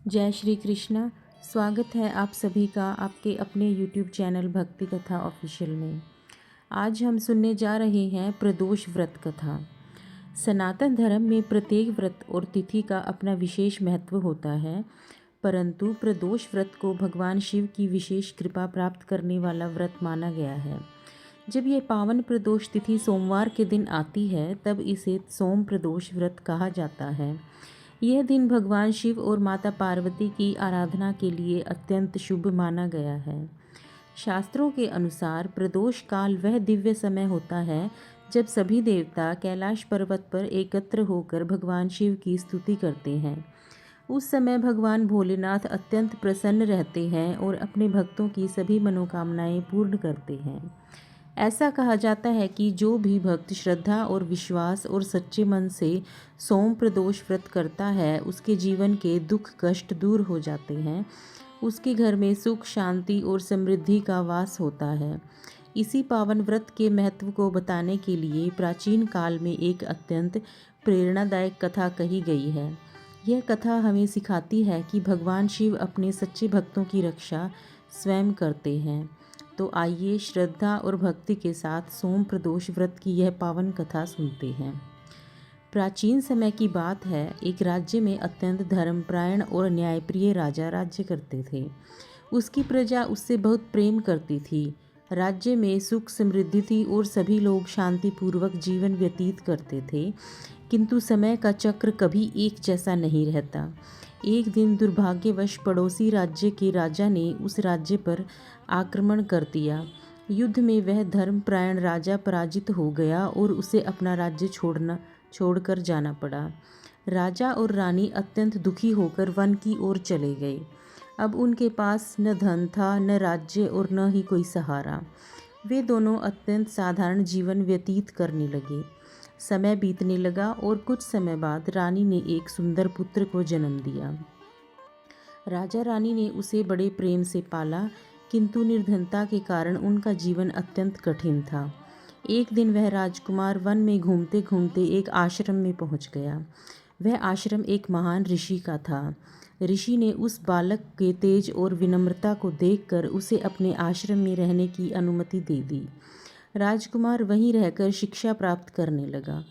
जय श्री कृष्णा। स्वागत है आप सभी का आपके अपने YouTube चैनल भक्ति कथा ऑफिशियल में। आज हम सुनने जा रहे हैं प्रदोष व्रत कथा। सनातन धर्म में प्रत्येक व्रत और तिथि का अपना विशेष महत्व होता है, परंतु प्रदोष व्रत को भगवान शिव की विशेष कृपा प्राप्त करने वाला व्रत माना गया है। जब ये पावन प्रदोष तिथि सोमवार के दिन आती है, तब इसे सोम प्रदोष व्रत कहा जाता है। यह दिन भगवान शिव और माता पार्वती की आराधना के लिए अत्यंत शुभ माना गया है। शास्त्रों के अनुसार प्रदोष काल वह दिव्य समय होता है जब सभी देवता कैलाश पर्वत पर एकत्र होकर भगवान शिव की स्तुति करते हैं। उस समय भगवान भोलेनाथ अत्यंत प्रसन्न रहते हैं और अपने भक्तों की सभी मनोकामनाएं पूर्ण करते हैं। ऐसा कहा जाता है कि जो भी भक्त श्रद्धा और विश्वास और सच्चे मन से सोम प्रदोष व्रत करता है, उसके जीवन के दुख कष्ट दूर हो जाते हैं। उसके घर में सुख शांति और समृद्धि का वास होता है। इसी पावन व्रत के महत्व को बताने के लिए प्राचीन काल में एक अत्यंत प्रेरणादायक कथा कही गई है। यह कथा हमें सिखाती है कि भगवान शिव अपने सच्चे भक्तों की रक्षा स्वयं करते हैं। तो आइए श्रद्धा और भक्ति के साथ सोम प्रदोष व्रत की यह पावन कथा सुनते हैं। प्राचीन समय की बात है। एक राज्य में अत्यंत धर्मपरायण और न्यायप्रिय राजा राज्य करते थे। उसकी प्रजा उससे बहुत प्रेम करती थी। राज्य में सुख समृद्धि थी और सभी लोग शांतिपूर्वक जीवन व्यतीत करते थे। किंतु समय का चक्र कभी एक जैसा नहीं रहता। एक दिन दुर्भाग्यवश पड़ोसी राज्य के राजा ने उस राज्य पर आक्रमण कर दिया। युद्ध में वह धर्मपरायण राजा पराजित हो गया और उसे अपना राज्य छोड़कर जाना पड़ा। राजा और रानी अत्यंत दुखी होकर वन की ओर चले गए। अब उनके पास न धन था, न राज्य और न ही कोई सहारा। वे दोनों अत्यंत साधारण जीवन व्यतीत करने लगे। समय बीतने लगा और कुछ समय बाद रानी ने एक सुंदर पुत्र को जन्म दिया। राजा रानी ने उसे बड़े प्रेम से पाला, किंतु निर्धनता के कारण उनका जीवन अत्यंत कठिन था। एक दिन वह राजकुमार वन में घूमते घूमते एक आश्रम में पहुंच गया। वह आश्रम एक महान ऋषि का था। ऋषि ने उस बालक के तेज और विनम्रता को देखकर उसे अपने आश्रम में रहने की अनुमति दे दी। राजकुमार वहीं रहकर शिक्षा प्राप्त करने लगा।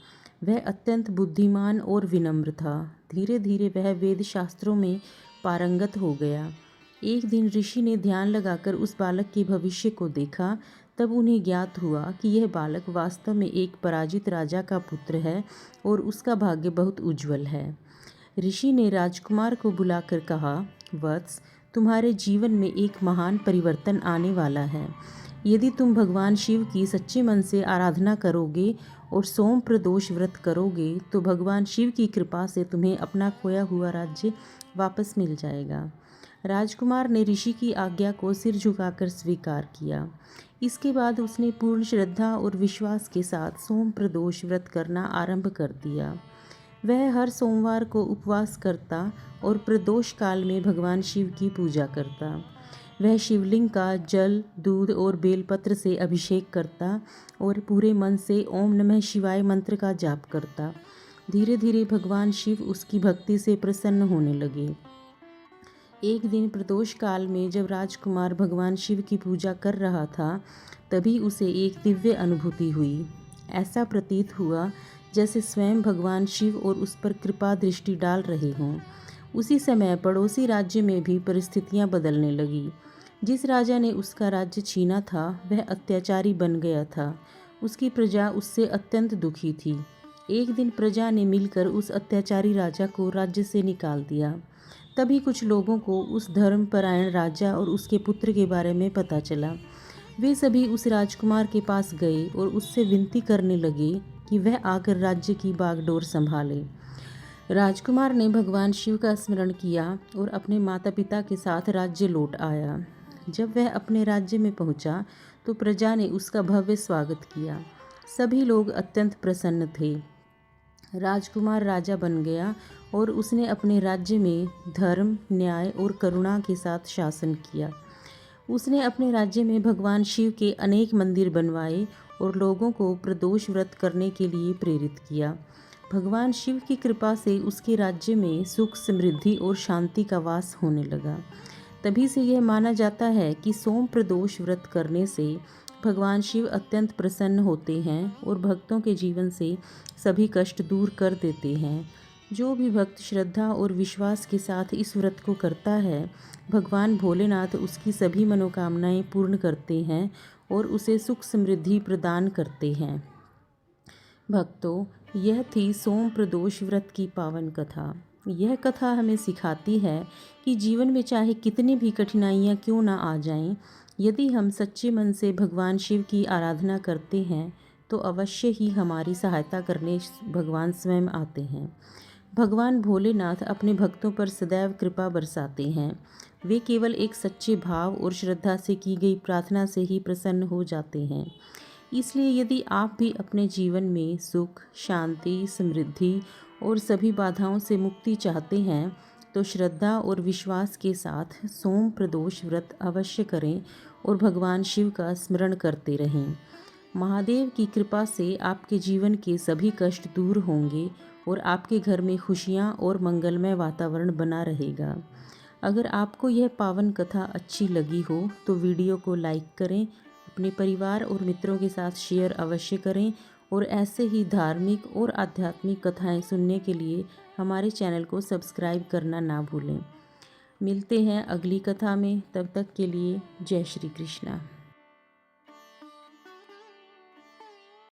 वह अत्यंत बुद्धिमान और विनम्र था। धीरे धीरे वह वेद शास्त्रों में पारंगत हो गया। एक दिन ऋषि ने ध्यान लगाकर उस बालक के भविष्य को देखा। तब उन्हें ज्ञात हुआ कि यह बालक वास्तव में एक पराजित राजा का पुत्र है और उसका भाग्य बहुत उज्जवल है। ऋषि ने राजकुमार को बुलाकर कहा, वत्स, तुम्हारे जीवन में एक महान परिवर्तन आने वाला है। यदि तुम भगवान शिव की सच्चे मन से आराधना करोगे और सोम प्रदोष व्रत करोगे, तो भगवान शिव की कृपा से तुम्हें अपना खोया हुआ राज्य वापस मिल जाएगा। राजकुमार ने ऋषि की आज्ञा को सिर झुकाकर स्वीकार किया। इसके बाद उसने पूर्ण श्रद्धा और विश्वास के साथ सोम प्रदोष व्रत करना आरंभ कर दिया। वह हर सोमवार को उपवास करता और प्रदोष काल में भगवान शिव की पूजा करता। वह शिवलिंग का जल, दूध और बेलपत्र से अभिषेक करता और पूरे मन से ओम नमः शिवाय मंत्र का जाप करता। धीरे धीरे भगवान शिव उसकी भक्ति से प्रसन्न होने लगे। एक दिन प्रदोष काल में जब राजकुमार भगवान शिव की पूजा कर रहा था, तभी उसे एक दिव्य अनुभूति हुई। ऐसा प्रतीत हुआ जैसे स्वयं भगवान शिव और उस पर कृपा दृष्टि डाल रहे हों। उसी समय पड़ोसी राज्य में भी परिस्थितियां बदलने लगी। जिस राजा ने उसका राज्य छीना था, वह अत्याचारी बन गया था। उसकी प्रजा उससे अत्यंत दुखी थी। एक दिन प्रजा ने मिलकर उस अत्याचारी राजा को राज्य से निकाल दिया। तभी कुछ लोगों को उस धर्मपरायण राजा और उसके पुत्र के बारे में पता चला। वे सभी उस राजकुमार के पास गए और उससे विनती करने लगे कि वह आकर राज्य की बागडोर संभाले। राजकुमार ने भगवान शिव का स्मरण किया और अपने माता पिता के साथ राज्य लौट आया। जब वह अपने राज्य में पहुंचा, तो प्रजा ने उसका भव्य स्वागत किया। सभी लोग अत्यंत प्रसन्न थे। राजकुमार राजा बन गया और उसने अपने राज्य में धर्म, न्याय और करुणा के साथ शासन किया। उसने अपने राज्य में भगवान शिव के अनेक मंदिर बनवाए और लोगों को प्रदोष व्रत करने के लिए प्रेरित किया। भगवान शिव की कृपा से उसके राज्य में सुख, समृद्धि और शांति का वास होने लगा। तभी से यह माना जाता है कि सोम प्रदोष व्रत करने से भगवान शिव अत्यंत प्रसन्न होते हैं और भक्तों के जीवन से सभी कष्ट दूर कर देते हैं। जो भी भक्त श्रद्धा और विश्वास के साथ इस व्रत को करता है, भगवान भोलेनाथ उसकी सभी मनोकामनाएं पूर्ण करते हैं और उसे सुख समृद्धि प्रदान करते हैं। भक्तों, यह थी सोम प्रदोष व्रत की पावन कथा। यह कथा हमें सिखाती है कि जीवन में चाहे कितनी भी कठिनाइयाँ क्यों ना आ जाएं, यदि हम सच्चे मन से भगवान शिव की आराधना करते हैं तो अवश्य ही हमारी सहायता करने भगवान स्वयं आते हैं। भगवान भोलेनाथ अपने भक्तों पर सदैव कृपा बरसाते हैं। वे केवल एक सच्चे भाव और श्रद्धा से की गई प्रार्थना से ही प्रसन्न हो जाते हैं। इसलिए यदि आप भी अपने जीवन में सुख, शांति, समृद्धि और सभी बाधाओं से मुक्ति चाहते हैं तो श्रद्धा और विश्वास के साथ सोम प्रदोष व्रत अवश्य करें और भगवान शिव का स्मरण करते रहें। महादेव की कृपा से आपके जीवन के सभी कष्ट दूर होंगे और आपके घर में खुशियाँ और मंगलमय वातावरण बना रहेगा। अगर आपको यह पावन कथा अच्छी लगी हो तो वीडियो को लाइक करें, अपने परिवार और मित्रों के साथ शेयर अवश्य करें और ऐसे ही धार्मिक और आध्यात्मिक कथाएं सुनने के लिए हमारे चैनल को सब्सक्राइब करना ना भूलें। मिलते हैं अगली कथा में, तब तक के लिए जय श्री कृष्णा।